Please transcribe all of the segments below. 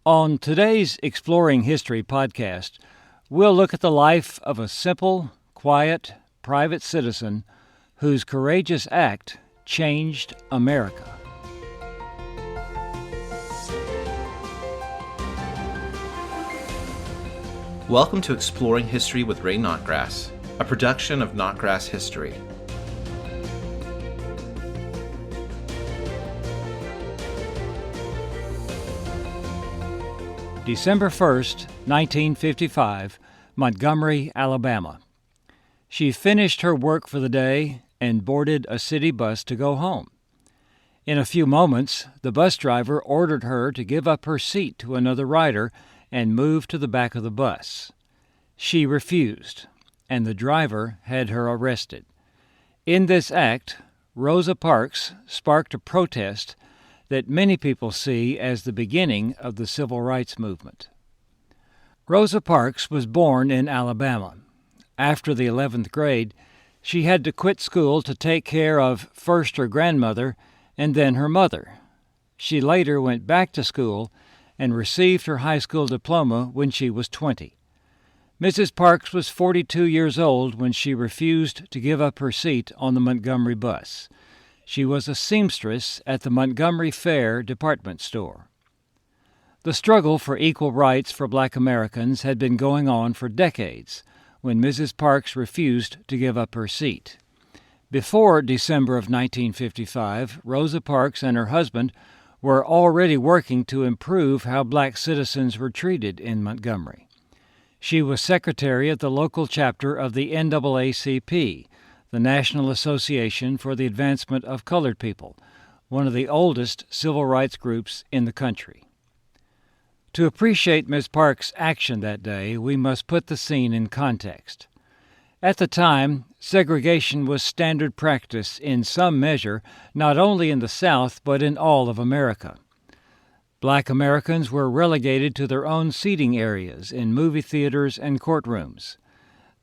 On today's Exploring History podcast, we'll look at the life of a simple, quiet, private citizen whose courageous act changed America. Welcome to Exploring History with Ray Notgrass, a production of Notgrass History. December 1st, 1955, Montgomery, Alabama. She finished her work for the day and boarded a city bus to go home. In a few moments, the bus driver ordered her to give up her seat to another rider and move to the back of the bus. She refused, and the driver had her arrested. In this act, Rosa Parks sparked a protest that many people see as the beginning of the civil rights movement. Rosa Parks was born in Alabama. After the 11th grade, she had to quit school to take care of first her grandmother and then her mother. She later went back to school and received her high school diploma when she was 20. Mrs. Parks was 42 years old when she refused to give up her seat on the Montgomery bus. She was a seamstress at the Montgomery Fair department store. The struggle for equal rights for Black Americans had been going on for decades when Mrs. Parks refused to give up her seat. Before December of 1955, Rosa Parks and her husband were already working to improve how black citizens were treated in Montgomery. She was secretary of the local chapter of the NAACP, the National Association for the Advancement of Colored People, one of the oldest civil rights groups in the country. To appreciate Ms. Parks' action that day, we must put the scene in context. At the time, segregation was standard practice in some measure, not only in the South but in all of America. Black Americans were relegated to their own seating areas in movie theaters and courtrooms.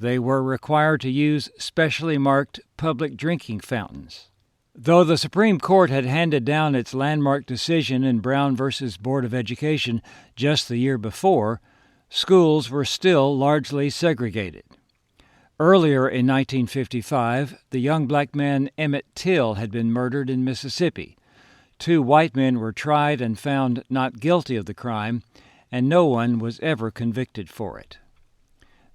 They were required to use specially marked public drinking fountains. Though the Supreme Court had handed down its landmark decision in Brown v. Board of Education just the year before, schools were still largely segregated. Earlier in 1955, the young black man Emmett Till had been murdered in Mississippi. 2 white men were tried and found not guilty of the crime, and no one was ever convicted for it.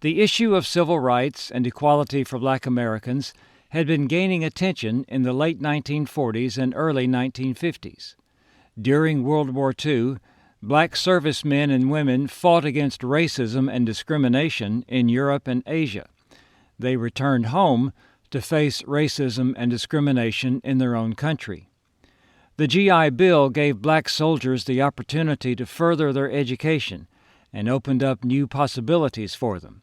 The issue of civil rights and equality for Black Americans had been gaining attention in the late 1940s and early 1950s. During World War II, black servicemen and women fought against racism and discrimination in Europe and Asia. They returned home to face racism and discrimination in their own country. The GI Bill gave black soldiers the opportunity to further their education and opened up new possibilities for them.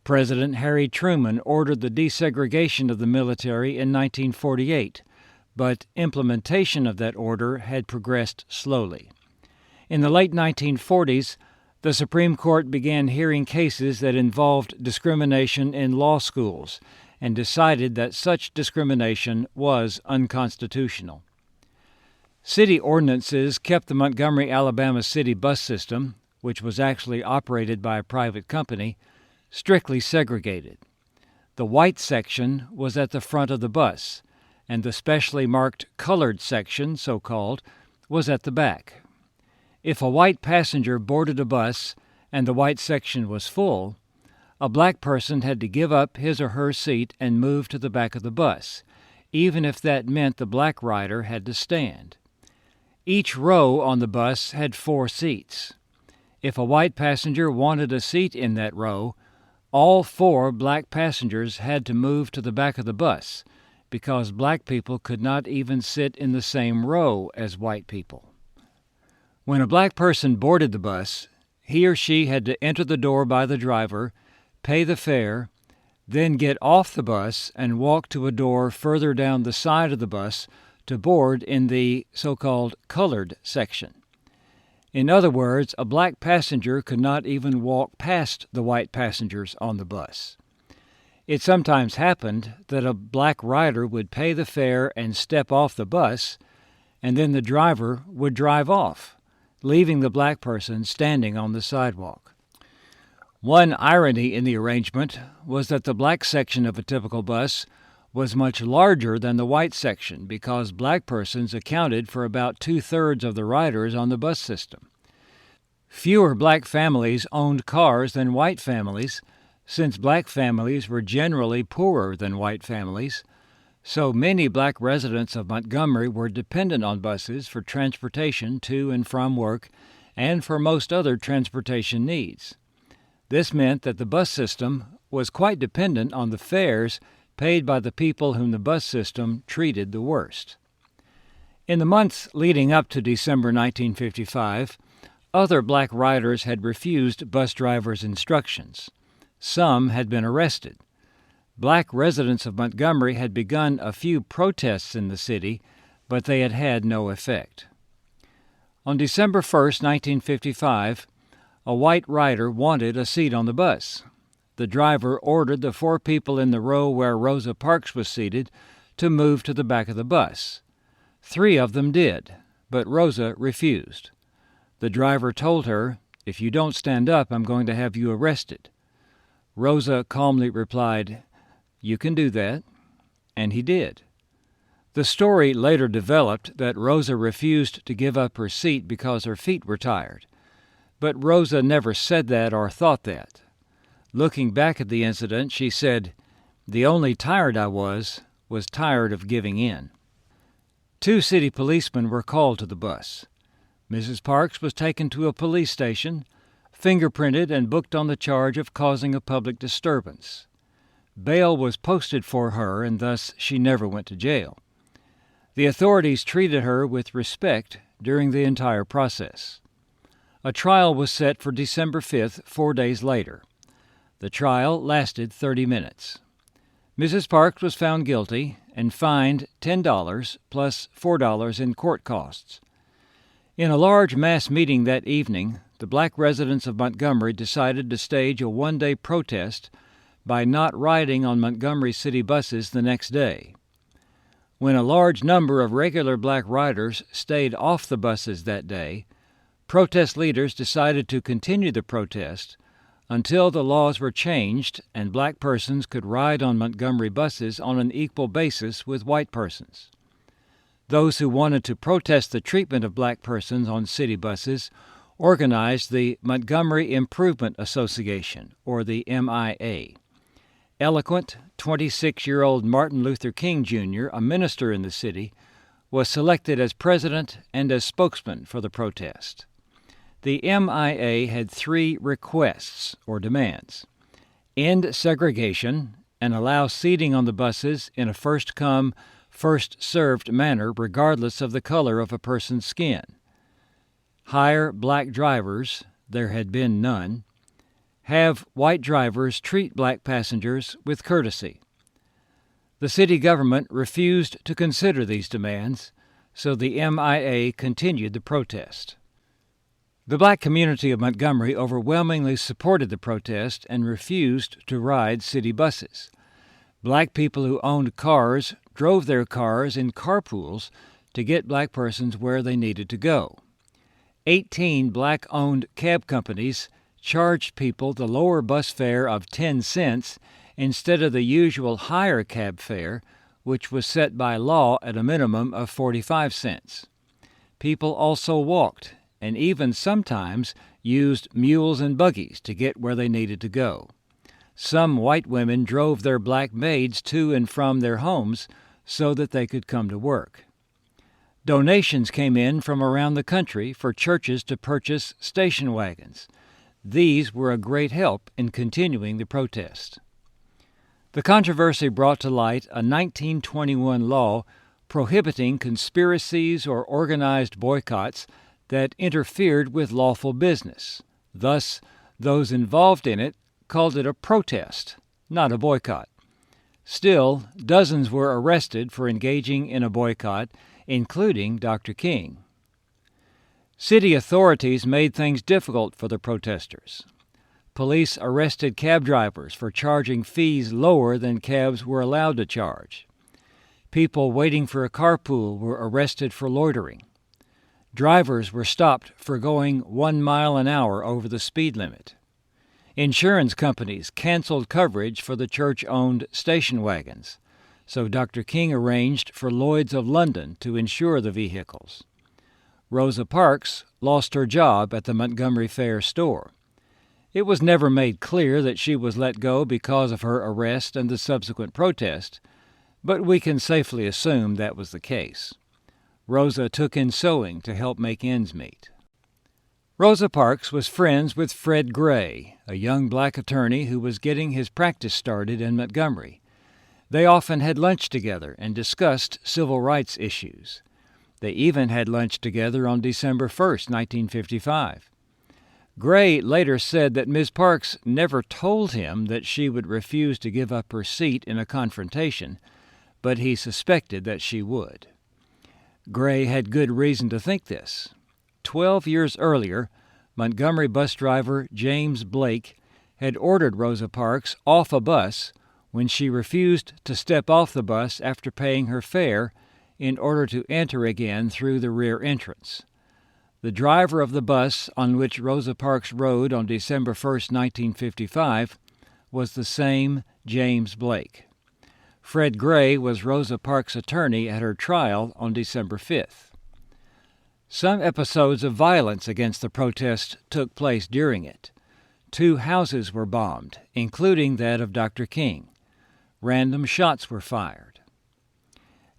President Harry Truman ordered the desegregation of the military in 1948, but implementation of that order had progressed slowly. In the late 1940s, the Supreme Court began hearing cases that involved discrimination in law schools and decided that such discrimination was unconstitutional. City ordinances kept the Montgomery, Alabama city bus system, which was actually operated by a private company, strictly segregated. The white section was at the front of the bus, and the specially marked colored section, so-called, was at the back. If a white passenger boarded a bus and the white section was full, a black person had to give up his or her seat and move to the back of the bus, even if that meant the black rider had to stand. Each row on the bus had 4 seats. If a white passenger wanted a seat in that row, all 4 black passengers had to move to the back of the bus because black people could not even sit in the same row as white people. When a black person boarded the bus, he or she had to enter the door by the driver, pay the fare, then get off the bus and walk to a door further down the side of the bus to board in the so-called colored section. In other words, a black passenger could not even walk past the white passengers on the bus. It sometimes happened that a black rider would pay the fare and step off the bus, and then the driver would drive off, leaving the black person standing on the sidewalk. One irony in the arrangement was that the black section of a typical bus was much larger than the white section because black persons accounted for about 2/3 of the riders on the bus system. Fewer black families owned cars than white families, since black families were generally poorer than white families, so many black residents of Montgomery were dependent on buses for transportation to and from work and for most other transportation needs. This meant that the bus system was quite dependent on the fares paid by the people whom the bus system treated the worst. In the months leading up to December 1955, other black riders had refused bus drivers' instructions. Some had been arrested. Black residents of Montgomery had begun a few protests in the city, but they had had no effect. On December 1, 1955, a white rider wanted a seat on the bus. The driver ordered the 4 people in the row where Rosa Parks was seated to move to the back of the bus. 3 of them did, but Rosa refused. The driver told her, "If you don't stand up, I'm going to have you arrested." Rosa calmly replied, "You can do that," and he did. The story later developed that Rosa refused to give up her seat because her feet were tired. But Rosa never said that or thought that. Looking back at the incident, she said, "The only tired I was tired of giving in." 2 city policemen were called to the bus. Mrs. Parks was taken to a police station, fingerprinted and booked on the charge of causing a public disturbance. Bail was posted for her, and thus she never went to jail. The authorities treated her with respect during the entire process. A trial was set for December 5th, 4 days later. The trial lasted 30 minutes. Mrs. Parks was found guilty and fined $10 plus $4 in court costs. In a large mass meeting that evening, the black residents of Montgomery decided to stage a one-day protest by not riding on Montgomery city buses the next day. When a large number of regular black riders stayed off the buses that day, protest leaders decided to continue the protest until the laws were changed and black persons could ride on Montgomery buses on an equal basis with white persons. Those who wanted to protest the treatment of black persons on city buses organized the Montgomery Improvement Association, or the MIA. Eloquent 26-year-old Martin Luther King Jr., a minister in the city, was selected as president and as spokesman for the protest. The MIA had 3 requests or demands: end segregation and allow seating on the buses in a first-come, first-served manner regardless of the color of a person's skin; hire black drivers, there had been none; have white drivers treat black passengers with courtesy. The city government refused to consider these demands, so the MIA continued the protest. The black community of Montgomery overwhelmingly supported the protest and refused to ride city buses. Black people who owned cars drove their cars in carpools to get black persons where they needed to go. 18 black-owned cab companies charged people the lower bus fare of 10 cents instead of the usual higher cab fare, which was set by law at a minimum of 45 cents. People also walked and even sometimes used mules and buggies to get where they needed to go. Some white women drove their black maids to and from their homes so that they could come to work. Donations came in from around the country for churches to purchase station wagons. These were a great help in continuing the protest. The controversy brought to light a 1921 law prohibiting conspiracies or organized boycotts that interfered with lawful business. Thus, those involved in it called it a protest, not a boycott. Still, dozens were arrested for engaging in a boycott, including Dr. King. City authorities made things difficult for the protesters. Police arrested cab drivers for charging fees lower than cabs were allowed to charge. People waiting for a carpool were arrested for loitering. Drivers were stopped for going 1 mile an hour over the speed limit. Insurance companies canceled coverage for the church-owned station wagons, so Dr. King arranged for Lloyd's of London to insure the vehicles. Rosa Parks lost her job at the Montgomery Fair store. It was never made clear that she was let go because of her arrest and the subsequent protest, but we can safely assume that was the case. Rosa took in sewing to help make ends meet. Rosa Parks was friends with Fred Gray, a young black attorney who was getting his practice started in Montgomery. They often had lunch together and discussed civil rights issues. They even had lunch together on December 1st, 1955. Gray later said that Ms. Parks never told him that she would refuse to give up her seat in a confrontation, but he suspected that she would. Gray had good reason to think this. 12 years earlier, Montgomery bus driver James Blake had ordered Rosa Parks off a bus when she refused to step off the bus after paying her fare in order to enter again through the rear entrance. The driver of the bus on which Rosa Parks rode on December 1, 1955, was the same James Blake. Fred Gray was Rosa Parks' attorney at her trial on December 5th. Some episodes of violence against the protest took place during it. 2 houses were bombed, including that of Dr. King. Random shots were fired.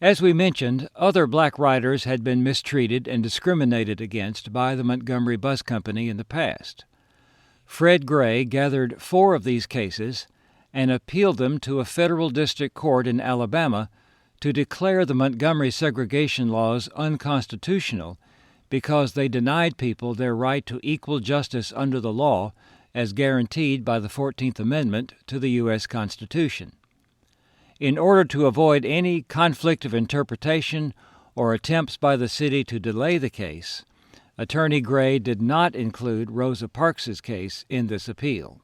As we mentioned, other black riders had been mistreated and discriminated against by the Montgomery Bus Company in the past. Fred Gray gathered 4 of these cases and appealed them to a federal district court in Alabama to declare the Montgomery segregation laws unconstitutional because they denied people their right to equal justice under the law as guaranteed by the 14th Amendment to the U.S. Constitution. In order to avoid any conflict of interpretation or attempts by the city to delay the case, Attorney Gray did not include Rosa Parks' case in this appeal.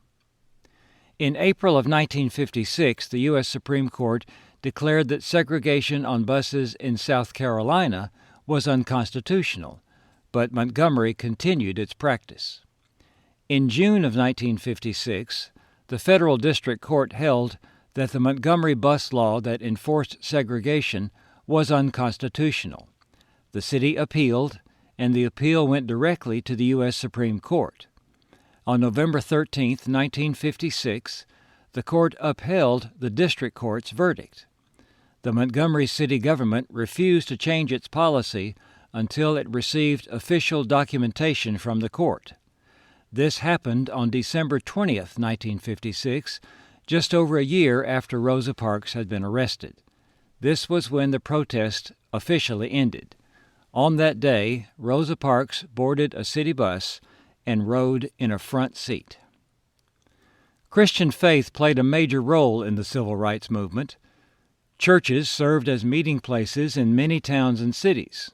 In April of 1956, the U.S. Supreme Court declared that segregation on buses in South Carolina was unconstitutional, but Montgomery continued its practice. In June of 1956, the federal district court held that the Montgomery bus law that enforced segregation was unconstitutional. The city appealed, and the appeal went directly to the U.S. Supreme Court. On November 13, 1956, the court upheld the district court's verdict. The Montgomery city government refused to change its policy until it received official documentation from the court. This happened on December 20, 1956, just over a year after Rosa Parks had been arrested. This was when the protest officially ended. On that day, Rosa Parks boarded a city bus and rode in a front seat. Christian faith played a major role in the civil rights movement. Churches served as meeting places in many towns and cities.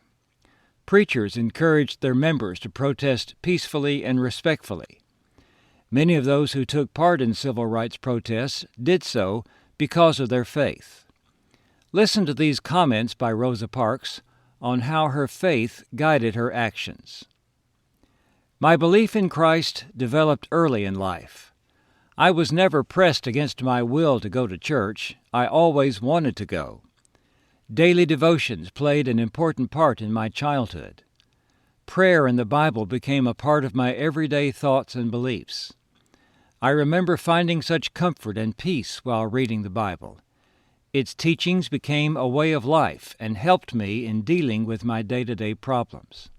Preachers encouraged their members to protest peacefully and respectfully. Many of those who took part in civil rights protests did so because of their faith. Listen to these comments by Rosa Parks on how her faith guided her actions. My belief in Christ developed early in life. I was never pressed against my will to go to church. I always wanted to go. Daily devotions played an important part in my childhood. Prayer and the Bible became a part of my everyday thoughts and beliefs. I remember finding such comfort and peace while reading the Bible. Its teachings became a way of life and helped me in dealing with my day-to-day problems.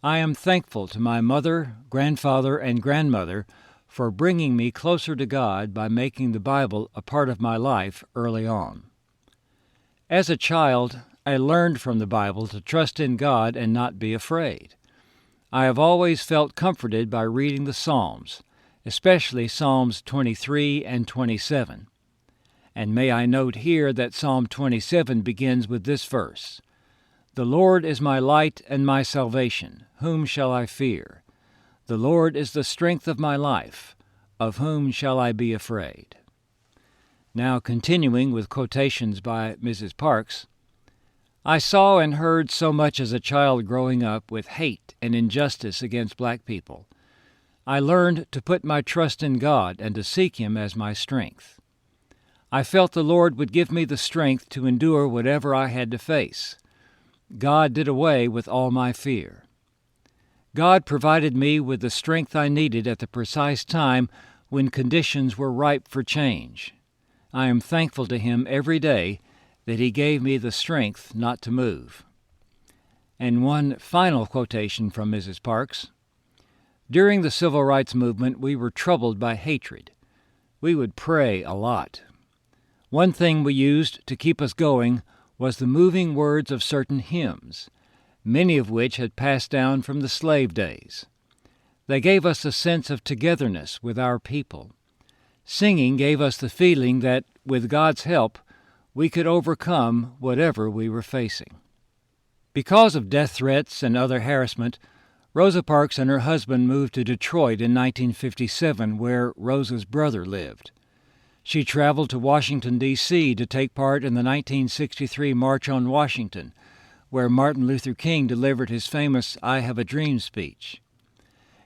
I am thankful to my mother, grandfather, and grandmother for bringing me closer to God by making the Bible a part of my life early on. As a child, I learned from the Bible to trust in God and not be afraid. I have always felt comforted by reading the Psalms, especially Psalms 23 and 27. And may I note here that Psalm 27 begins with this verse, "The Lord is my light and my salvation. Whom shall I fear? The Lord is the strength of my life. Of whom shall I be afraid?" Now continuing with quotations by Mrs. Parks, I saw and heard so much as a child growing up with hate and injustice against black people. I learned to put my trust in God and to seek Him as my strength. I felt the Lord would give me the strength to endure whatever I had to face. God did away with all my fear. God provided me with the strength I needed at the precise time when conditions were ripe for change. I am thankful to Him every day that He gave me the strength not to move. And one final quotation from Mrs. Parks. During the Civil Rights Movement, we were troubled by hatred. We would pray a lot. One thing we used to keep us going was the moving words of certain hymns, many of which had passed down from the slave days. They gave us a sense of togetherness with our people. Singing gave us the feeling that, with God's help, we could overcome whatever we were facing. Because of death threats and other harassment, Rosa Parks and her husband moved to Detroit in 1957, where Rosa's brother lived. She traveled to Washington, D.C. to take part in the 1963 March on Washington, where Martin Luther King delivered his famous I Have a Dream speech.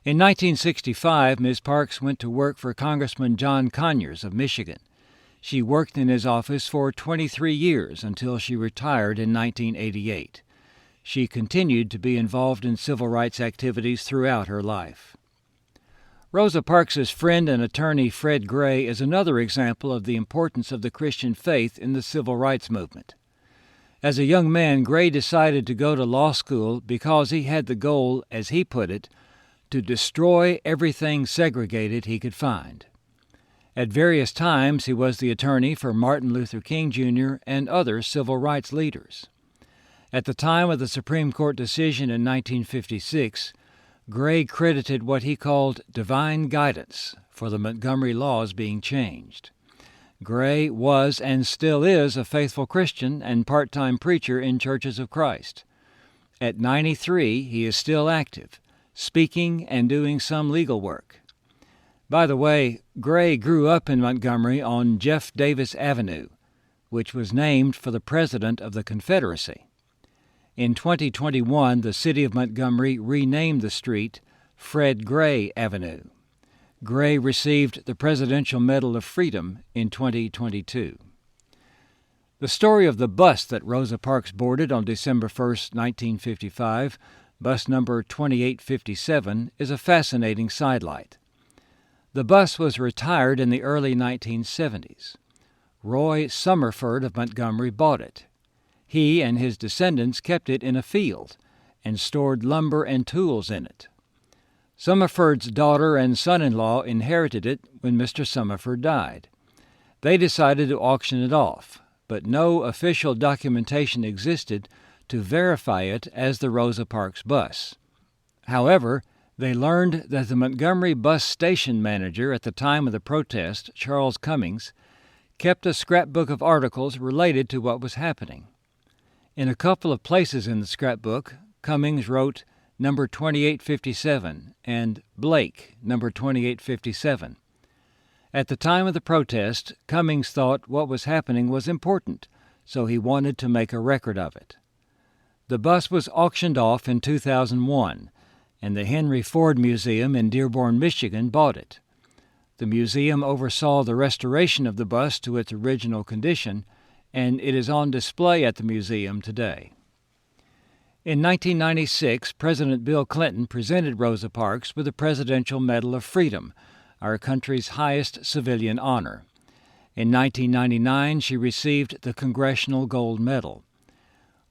In 1965, Ms. Parks went to work for Congressman John Conyers of Michigan. She worked in his office for 23 years until she retired in 1988. She continued to be involved in civil rights activities throughout her life. Rosa Parks's friend and attorney Fred Gray is another example of the importance of the Christian faith in the civil rights movement. As a young man, Gray decided to go to law school because he had the goal, as he put it, to destroy everything segregated he could find. At various times, he was the attorney for Martin Luther King Jr. and other civil rights leaders. At the time of the Supreme Court decision in 1956, Gray credited what he called divine guidance for the Montgomery laws being changed. Gray was and still is a faithful Christian and part-time preacher in Churches of Christ. At 93, he is still active, speaking and doing some legal work. By the way, Gray grew up in Montgomery on Jeff Davis Avenue, which was named for the President of the Confederacy. In 2021, the city of Montgomery renamed the street Fred Gray Avenue. Gray received the Presidential Medal of Freedom in 2022. The story of the bus that Rosa Parks boarded on December 1, 1955, bus number 2857, is a fascinating sidelight. The bus was retired in the early 1970s. Roy Summerford of Montgomery bought it. He and his descendants kept it in a field and stored lumber and tools in it. Summerford's daughter and son-in-law inherited it when Mr. Summerford died. They decided to auction it off, but no official documentation existed to verify it as the Rosa Parks bus. However, they learned that the Montgomery bus station manager at the time of the protest, Charles Cummings, kept a scrapbook of articles related to what was happening. In a couple of places in the scrapbook, Cummings wrote number 2857 and Blake number 2857. At the time of the protest, Cummings thought what was happening was important, so he wanted to make a record of it. The bus was auctioned off in 2001, and the Henry Ford Museum in Dearborn, Michigan bought it. The museum oversaw the restoration of the bus to its original condition, and it is on display at the museum today. In 1996, President Bill Clinton presented Rosa Parks with the Presidential Medal of Freedom, our country's highest civilian honor. In 1999, she received the Congressional Gold Medal.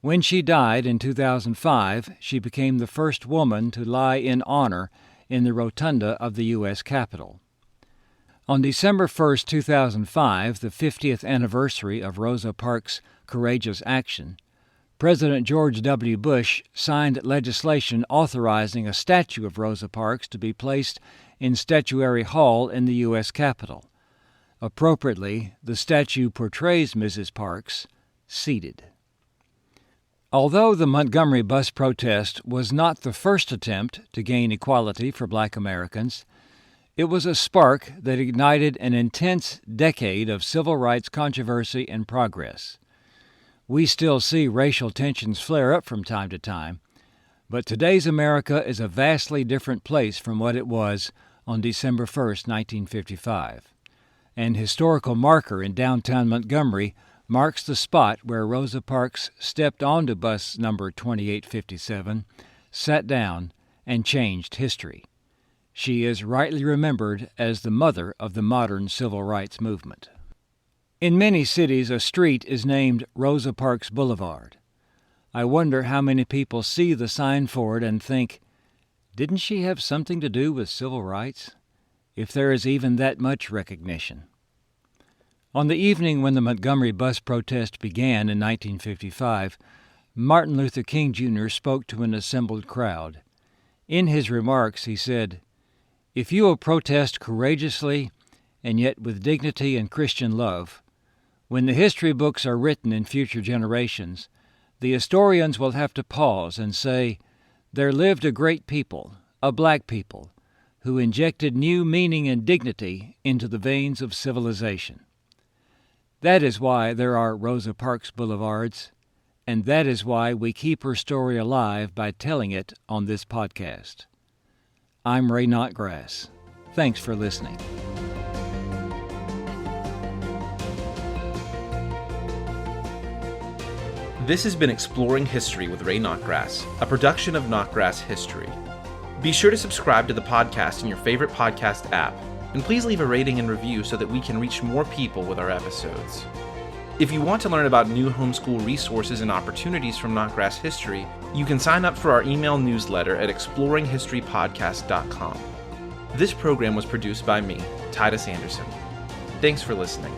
When she died in 2005, she became the first woman to lie in honor in the rotunda of the U.S. Capitol. On December 1, 2005, the 50th anniversary of Rosa Parks' courageous action, President George W. Bush signed legislation authorizing a statue of Rosa Parks to be placed in Statuary Hall in the U.S. Capitol. Appropriately, the statue portrays Mrs. Parks seated. Although the Montgomery bus protest was not the first attempt to gain equality for Black Americans, it was a spark that ignited an intense decade of civil rights controversy and progress. We still see racial tensions flare up from time to time, but today's America is a vastly different place from what it was on December 1st, 1955. An historical marker in downtown Montgomery marks the spot where Rosa Parks stepped onto bus number 2857, sat down, and changed history. She is rightly remembered as the mother of the modern civil rights movement. In many cities, a street is named Rosa Parks Boulevard. I wonder how many people see the sign for it and think, didn't she have something to do with civil rights? If there is even that much recognition. On the evening when the Montgomery bus protest began in 1955, Martin Luther King Jr. spoke to an assembled crowd. In his remarks, he said, "If you will protest courageously and yet with dignity and Christian love, when the history books are written in future generations, the historians will have to pause and say, 'There lived a great people, a black people, who injected new meaning and dignity into the veins of civilization.' That is why there are Rosa Parks Boulevards, and that is why we keep her story alive by telling it on this podcast. I'm Ray Notgrass. Thanks for listening." This has been Exploring History with Ray Notgrass, a production of Notgrass History. Be sure to subscribe to the podcast in your favorite podcast app, and please leave a rating and review so that we can reach more people with our episodes. If you want to learn about new homeschool resources and opportunities from Notgrass History, you can sign up for our email newsletter at exploringhistorypodcast.com. This program was produced by me, Titus Anderson. Thanks for listening.